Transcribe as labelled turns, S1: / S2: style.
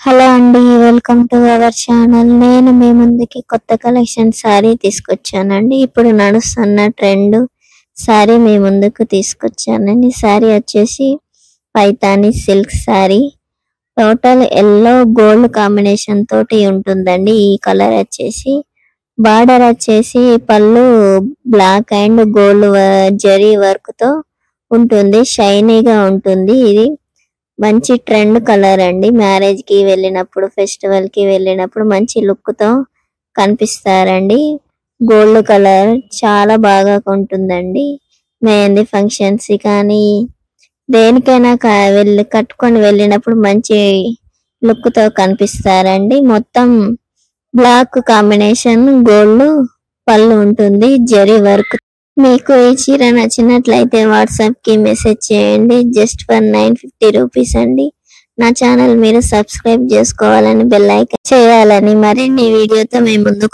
S1: Hello అండి, welcome to our channel. నేను మీ ముందుకి కొత్త కలెక్షన్ శారీ తీసుకొచ్చానండి. ఇప్పుడు నడుస్తున్న ట్రెండ్ శారీ మీ ముందుకు తీసుకొచ్చానండి. శారీ వచ్చేసి Paithani silk sari. Total yellow gold combination తోటి ఉంటుందండి. ఈ కలర్ వచ్చేసి బార్డర్ వచ్చేసి పళ్ళు black and gold zari work తో ఉంటుంది. షైనీగా ఉంటుంది. ఇది మంచి ట్రెండ్ కలర్ అండి. మ్యారేజ్ కి వెళ్ళినప్పుడు, ఫెస్టివల్ కి వెళ్ళినప్పుడు మంచి లుక్ తో కనిపిస్తారండి. గోల్డ్ కలర్ చాలా బాగా ఉంటుందండి. మెహందీ ఫంక్షన్స్ కానీ దేనికైనా కట్టుకొని వెళ్ళినప్పుడు మంచి లుక్ తో కనిపిస్తారండి. మొత్తం బ్లాక్ కాంబినేషన్ గోల్డ్ పళ్ళు ఉంటుంది, జరీ వర్క్. మీకు ఈ చీర నచ్చినట్లయితే వాట్సాప్ కి మెసేజ్ చేయండి. జస్ట్ ఫర్ 950 రూపీస్ అండి. నా ఛానల్ మీరు సబ్స్క్రైబ్ చేసుకోవాలని, బెల్ ఐకాన్ చేయాలని, మరిన్ని వీడియోతో మేము ముందుకు